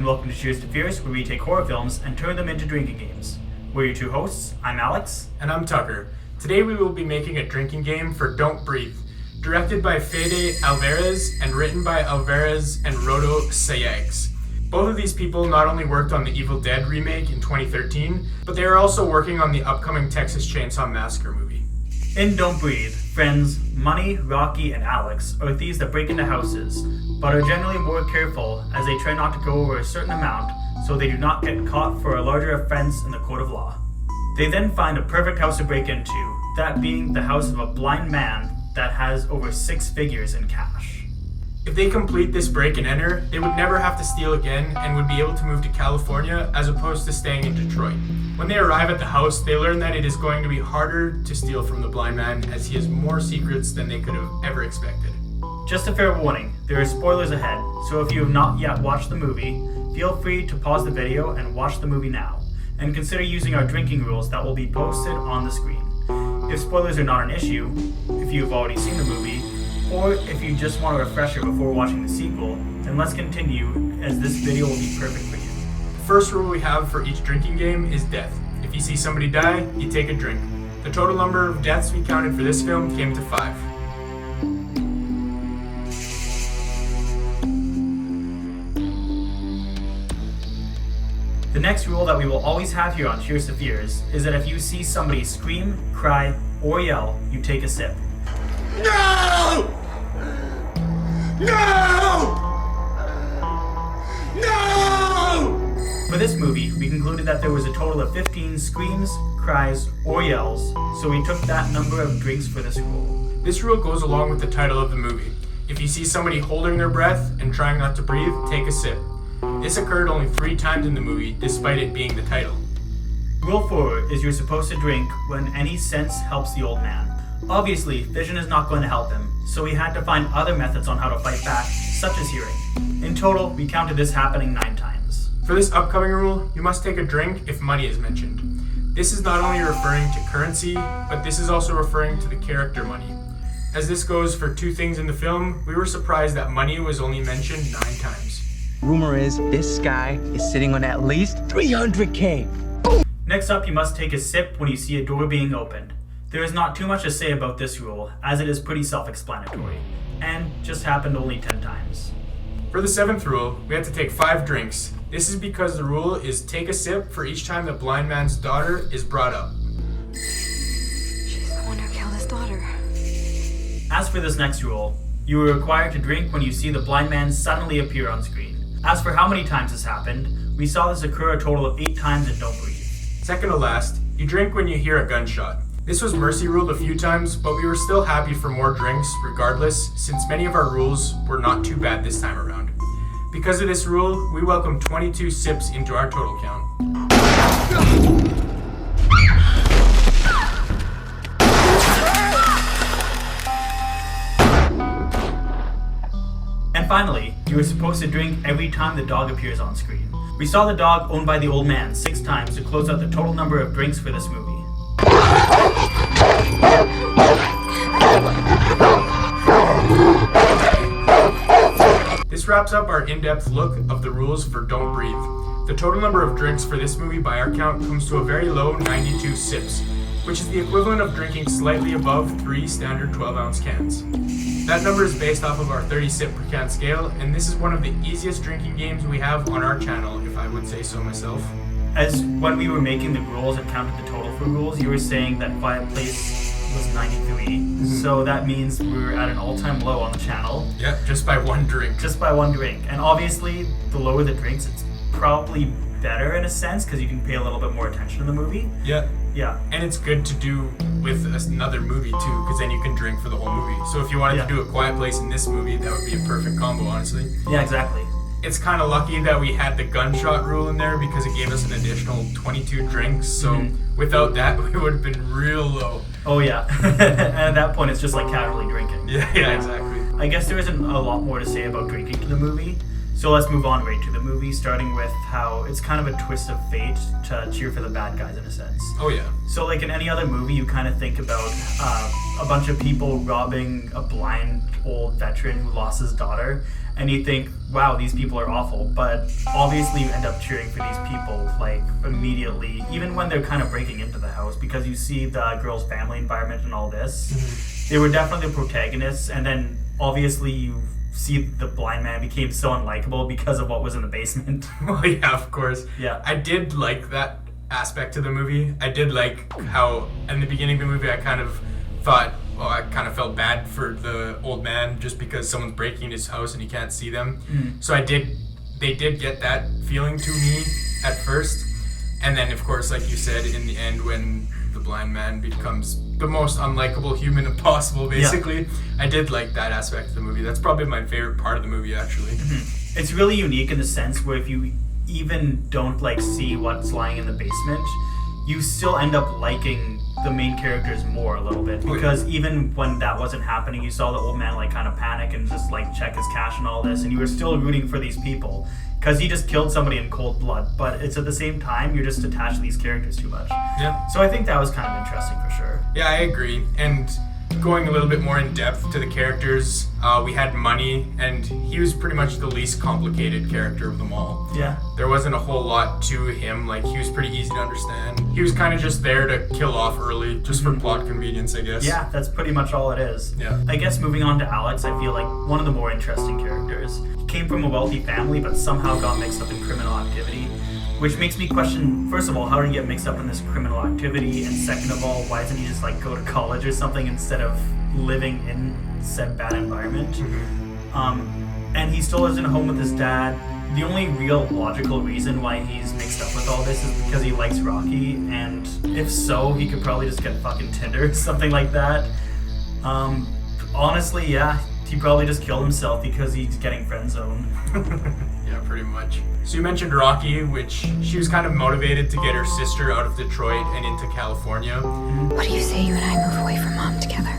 and welcome to Cheers to Fears, where we take horror films and turn them into drinking games. We're your two hosts. I'm Alex. And I'm Tucker. Today we will be making a drinking game for Don't Breathe, directed by Fede Álvarez and written by Álvarez and Rodo Sayags. Both of these people not only worked on the Evil Dead remake in 2013, but they are also working on the upcoming Texas Chainsaw Massacre movie. In Don't Breathe, friends Money, Rocky, and Alex are thieves that break into houses, but are generally more careful as they try not to go over a certain amount so they do not get caught for a larger offense in the court of law. They then find a perfect house to break into, that being the house of a blind man that has over 6 figures in cash. If they complete this break and enter, they would never have to steal again and would be able to move to California as opposed to staying in Detroit. When they arrive at the house, they learn that it is going to be harder to steal from the blind man as he has more secrets than they could have ever expected. Just a fair warning, there are spoilers ahead, so if you have not yet watched the movie, feel free to pause the video and watch the movie now, and consider using our drinking rules that will be posted on the screen. If spoilers are not an issue, if you have already seen the movie, or if you just want a refresher before watching the sequel, then let's continue as this video will be perfect for you. The first rule we have for each drinking game is death. If you see somebody die, you take a drink. The total number of deaths we counted for this film came to 5. The next rule that we will always have here on Cheers to Fears is that if you see somebody scream, cry, or yell, you take a sip. No! No! No! For this movie, we concluded that there was a total of 15 screams, cries, or yells, so we took that number of drinks for this rule. This rule goes along with the title of the movie. If you see somebody holding their breath and trying not to breathe, take a sip. This occurred only 3 times in the movie, despite it being the title. Rule 4 is you're supposed to drink when any sense helps the old man. Obviously, vision is not going to help him, so we had to find other methods on how to fight back, such as hearing. In total, we counted this happening 9 times. For this upcoming rule, you must take a drink if money is mentioned. This is not only referring to currency, but this is also referring to the character money. As this goes for 2 things in the film, we were surprised that money was only mentioned 9 times. Rumor is this guy is sitting on at least $300K. Next up, you must take a sip when you see a door being opened. There is not too much to say about this rule, as it is pretty self-explanatory, and just happened only 10 times. For the 7th rule, we had to take 5 drinks. This is because the rule is take a sip for each time the blind man's daughter is brought up. She's the one who killed his daughter. As for this next rule, you are required to drink when you see the blind man suddenly appear on screen. As for how many times this happened, we saw this occur a total of 8 times in Don't Breathe. Second to last, you drink when you hear a gunshot. This was mercy ruled a few times, but we were still happy for more drinks regardless, since many of our rules were not too bad this time around. Because of this rule, we welcomed 22 sips into our total count. And finally, you are supposed to drink every time the dog appears on screen. We saw the dog owned by the old man 6 times to close out the total number of drinks for this movie. This wraps up our in-depth look of the rules for Don't Breathe. The total number of drinks for this movie by our count comes to a very low 92 sips, which is the equivalent of drinking slightly above 3 standard 12-ounce cans. That number is based off of our 30 sip per can scale, and this is one of the easiest drinking games we have on our channel, if I would say so myself. As when we were making the rules and counted the total for rules, you were saying that Quiet Place was 93, so that means we're at an all-time low on the channel. Yeah, just by 1 drink. Just by 1 drink. And obviously, the lower the drinks, it's probably better in a sense, because you can pay a little bit more attention to the movie. Yeah. Yeah. And it's good to do with another movie too, because then you can drink for the whole movie. So if you wanted to do A Quiet Place in this movie, that would be a perfect combo, honestly. Yeah, exactly. It's kind of lucky that we had the gunshot rule in there because it gave us an additional 22 drinks. So without that, we would have been real low. Oh yeah. And at that point, it's just like casually drinking. Yeah, exactly. I guess there isn't a lot more to say about drinking to the movie. So let's move on right to the movie, starting with how it's kind of a twist of fate to cheer for the bad guys in a sense. Oh yeah. So like in any other movie, you kind of think about a bunch of people robbing a blind old veteran who lost his daughter, and you think, wow, these people are awful. But obviously you end up cheering for these people like immediately, even when they're kind of breaking into the house, because you see the girl's family environment and all this. Mm-hmm. They were definitely the protagonists, and then obviously you see the blind man became so unlikable because of what was in the basement. Well, yeah, of course. Yeah. I did like that aspect of the movie. I did like how in the beginning of the movie I kind of felt bad for the old man just because someone's breaking his house and he can't see them. So they did get that feeling to me at first. And then of course, like you said, in the end when the blind man becomes the most unlikable human possible, basically. Yeah. I did like that aspect of the movie. That's probably my favorite part of the movie, actually. Mm-hmm. It's really unique in the sense where if you even don't like see what's lying in the basement, you still end up liking the main characters more a little bit, because even when that wasn't happening, you saw the old man like kind of panic and just like check his cash and all this, and you were still rooting for these people because he just killed somebody in cold blood. But it's at the same time you're just attached to these characters too much. Yeah. So I think that was kind of interesting for sure. Yeah, I agree. And going a little bit more in depth to the characters, we had Money, and he was pretty much the least complicated character of them all. Yeah. There wasn't a whole lot to him. Like, he was pretty easy to understand. He was kind of just there to kill off early, just for plot convenience, I guess. Yeah, that's pretty much all it is. Yeah. I guess moving on to Alex, I feel like one of the more interesting characters. He came from a wealthy family, but somehow got mixed up in criminal activity. Which makes me question, first of all, how did he get mixed up in this criminal activity? And second of all, why doesn't he just like go to college or something instead of living in said bad environment? And he still lives in a home with his dad. The only real logical reason why he's mixed up with all this is because he likes Rocky, and if so, he could probably just get fucking Tinder, something like that. Honestly, yeah, he probably just killed himself because he's getting friend zoned. Yeah, pretty much. So you mentioned Rocky, which she was kind of motivated to get her sister out of Detroit and into California. What do you say you and I move away from Mom together?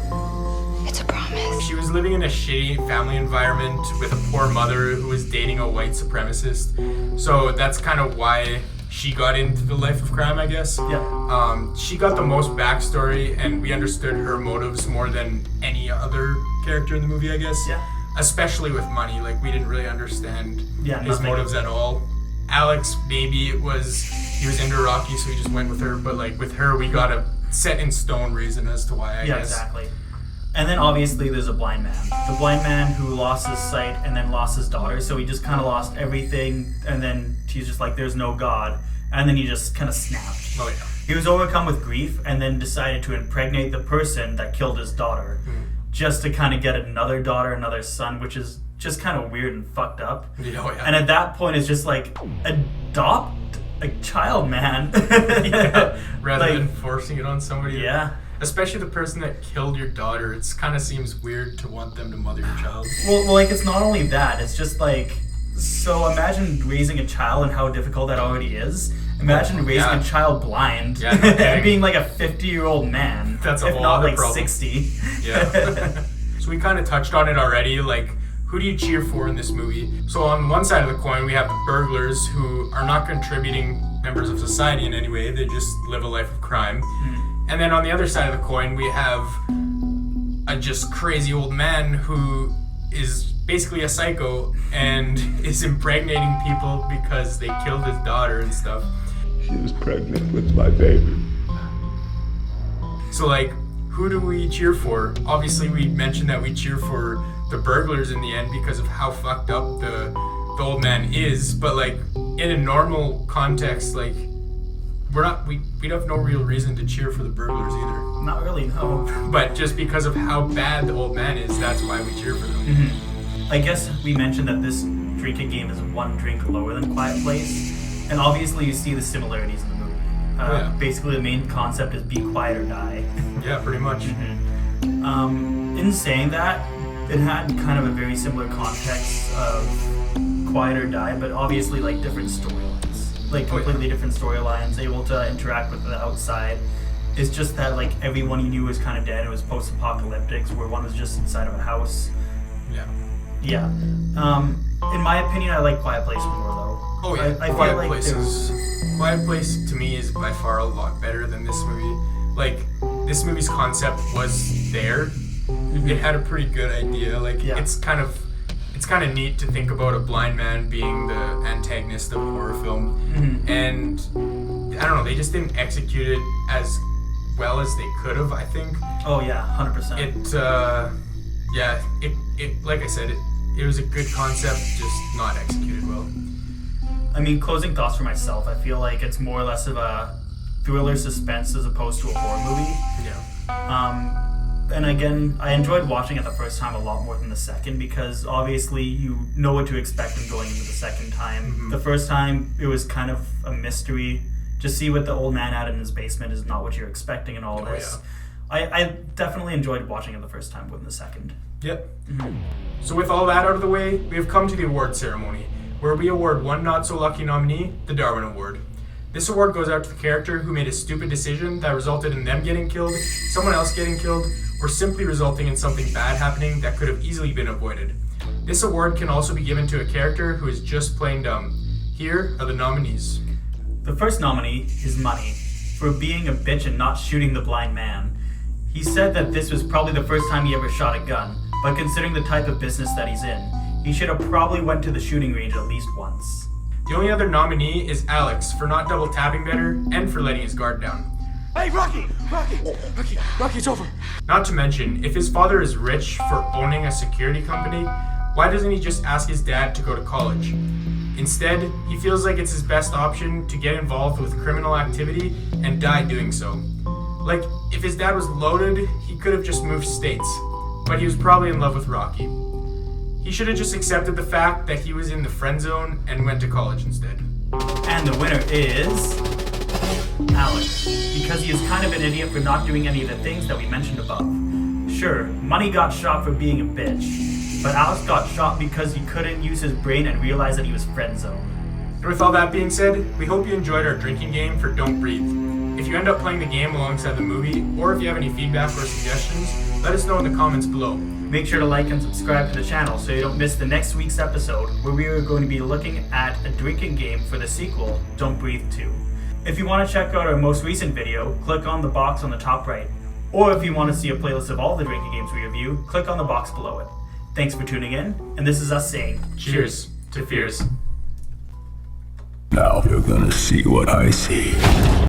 It's a promise. She was living in a shitty family environment with a poor mother who was dating a white supremacist. So that's kind of why she got into the life of crime, I guess. Yeah. She got the most backstory, and we understood her motives more than any other character in the movie, I guess. Yeah. Especially with Money, like we didn't really understand his motives at all. Alex, maybe he was into Rocky, so he just went with her. But like with her, we got a set in stone reason as to why. I guess. Yeah, exactly. And then obviously there's a blind man. The blind man who lost his sight and then lost his daughter, so he just kind of lost everything. And then he's just like, "There's no God," and then he just kind of snapped. Oh yeah. He was overcome with grief and then decided to impregnate the person that killed his daughter. Just to kind of get another daughter, another son, which is just kind of weird and fucked up. Yeah. And at that point, it's just like, adopt a child, man. Yeah. Rather than forcing it on somebody. Yeah. Especially the person that killed your daughter. It kind of seems weird to want them to mother your child. Well, like, it's not only that. It's just like, so imagine raising a child and how difficult that already is. Imagine raising a child blind and being like a 50-year-old man. That's a if whole not other like problem. 60. Yeah. So we kind of touched on it already. Like, who do you cheer for in this movie? So on one side of the coin, we have the burglars who are not contributing members of society in any way. They just live a life of crime. And then on the other side of the coin, we have a just crazy old man who is basically a psycho and is impregnating people because they killed his daughter and stuff. She was pregnant with my baby. So like, who do we cheer for? Obviously we mentioned that we cheer for the burglars in the end because of how fucked up the old man is, but like in a normal context, like we'd have no real reason to cheer for the burglars either. Not really, no. But just because of how bad the old man is, that's why we cheer for them. I guess we mentioned that this drinking game is one drink lower than Quiet Place, and obviously you see the similarities in the movie. Basically the main concept is be quiet or die. Yeah, pretty much. In saying that, it had kind of a very similar context of Quiet or Die, but obviously like different storylines, like completely different storylines, able to interact with the outside. It's just that like everyone you knew was kind of dead. It was post-apocalyptic, where one was just inside of a house. Yeah. In my opinion, I like Quiet Place more though. Oh yeah, I feel Quiet like Place to me is by far a lot better than this movie. Like, this movie's concept was there. It had a pretty good idea. Like, Yeah. it's kind of neat to think about a blind man being the antagonist of a horror film. And I don't know, they just didn't execute it as well as they could have, I think. Oh yeah, 100%. It like I said, it was a good concept, just not executed well. I mean, closing thoughts for myself, I feel like it's more or less of a thriller suspense as opposed to a horror movie. Yeah. And again, I enjoyed watching it the first time a lot more than the second because obviously you know what to expect when going into the second time. The first time, it was kind of a mystery. Just see what the old man had in his basement is not what you're expecting and all this. Yeah. I definitely enjoyed watching it the first time more than the second. Yep. So with all that out of the way, we have come to the award ceremony, where we award one not-so-lucky nominee, the Darwin Award. This award goes out to the character who made a stupid decision that resulted in them getting killed, someone else getting killed, or simply resulting in something bad happening that could have easily been avoided. This award can also be given to a character who is just plain dumb. Here are the nominees. The first nominee is Money, for being a bitch and not shooting the blind man. He said that this was probably the first time he ever shot a gun, but considering the type of business that he's in, he should have probably went to the shooting range at least once. The only other nominee is Alex, for not double tapping better and for letting his guard down. Hey, Rocky, it's over. Not to mention, if his father is rich for owning a security company, why doesn't he just ask his dad to go to college? Instead, he feels like it's his best option to get involved with criminal activity and die doing so. Like, if his dad was loaded, he could have just moved states, but he was probably in love with Rocky. He should have just accepted the fact that he was in the friend zone and went to college instead. And the winner is Alex, because he is kind of an idiot for not doing any of the things that we mentioned above. Sure, Money got shot for being a bitch, but Alex got shot because he couldn't use his brain and realize that he was friend zoned. And with all that being said, we hope you enjoyed our drinking game for Don't Breathe. If you end up playing the game alongside the movie, or if you have any feedback or suggestions, let us know in the comments below. Make sure to like and subscribe to the channel so you don't miss the next week's episode where we are going to be looking at a drinking game for the sequel, Don't Breathe 2. If you want to check out our most recent video, click on the box on the top right. Or if you want to see a playlist of all the drinking games we review, click on the box below it. Thanks for tuning in, and this is us saying, Cheers to fears. Now you're gonna see what I see.